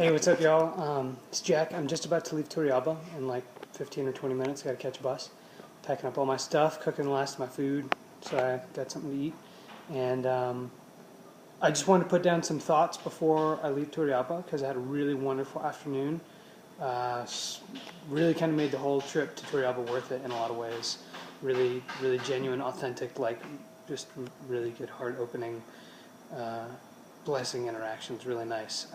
Hey, what's up, y'all? It's Jack. I'm just about to leave Turrialba in like 15 or 20 minutes. Got to catch a bus. Packing up all my stuff, cooking the last of my food, so I got something to eat. And I just wanted to put down some thoughts before I leave Turrialba because I had a really wonderful afternoon. Really kind of made the whole trip to Turrialba worth it in a lot of ways. Really, really genuine, authentic, like just really good, heart-opening, blessing interactions. Really nice.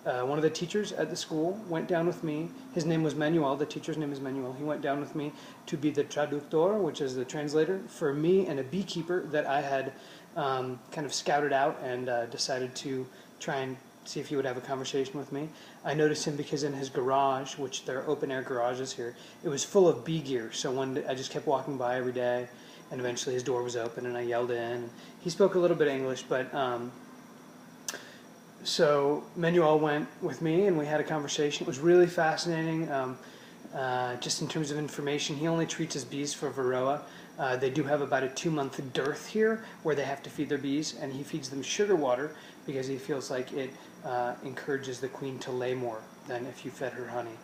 One of the teachers at the school went down with me. His name was Manuel. The teacher's name is Manuel. He went down with me to be the traductor, which is the translator, for me and a beekeeper that I had kind of scouted out and decided to try and see if he would have a conversation with me. I noticed him because in his garage, which there are open-air garages here, it was full of bee gear. So one day I just kept walking by every day, and eventually his door was open, and I yelled in. He spoke a little bit of English, but so Manuel went with me and we had a conversation. It was really fascinating, just in terms of information. He only treats his bees for varroa. They do have about a 2-month dearth here where they have to feed their bees, and he feeds them sugar water because he feels like it encourages the queen to lay more than if you fed her honey.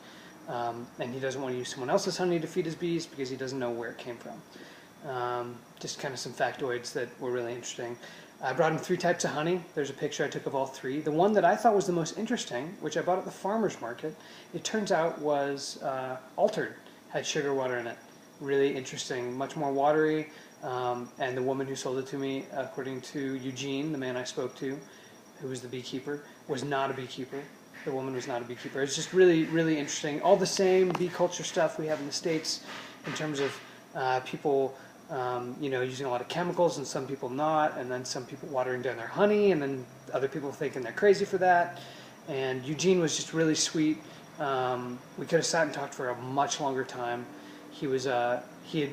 And he doesn't want to use someone else's honey to feed his bees because he doesn't know where it came from. Just kind of some factoids that were really interesting. I brought him 3 types of honey. There's a picture I took of all 3. The one that I thought was the most interesting, which I bought at the farmer's market, it turns out was altered, had sugar water in it. Really interesting, much more watery. And the woman who sold it to me, according to Eugene, the man I spoke to, who was the beekeeper, was not a beekeeper. The woman was not a beekeeper. It's just really, really interesting. All the same bee culture stuff we have in the States in terms of people using a lot of chemicals and some people not, and then some people watering down their honey, and then other people thinking they're crazy for that. And Eugene was just really sweet. We could have sat and talked for a much longer time. He had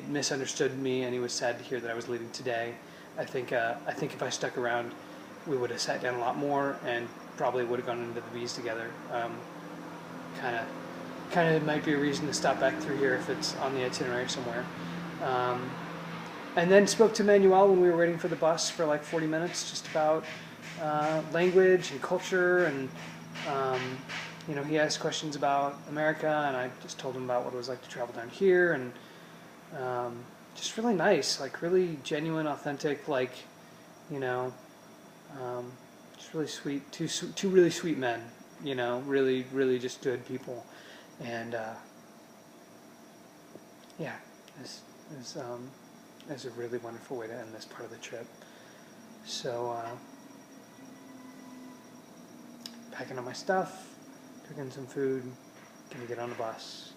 misunderstood me, and he was sad to hear that I was leaving today. I think if I stuck around, we would have sat down a lot more and probably would have gone into the bees together. Kind of might be a reason to stop back through here if it's on the itinerary somewhere. And then spoke to Manuel when we were waiting for the bus for like 40 minutes, just about language and culture, and he asked questions about America, and I just told him about what it was like to travel down here, and just really nice, like really genuine, authentic, like just really sweet, two really sweet men, really, really just good people, and yeah, it's a really wonderful way to end this part of the trip. So, packing up my stuff, cooking some food, gonna get on the bus.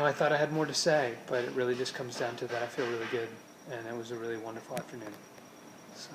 I thought I had more to say, but it really just comes down to that I feel really good, and it was a really wonderful afternoon. So.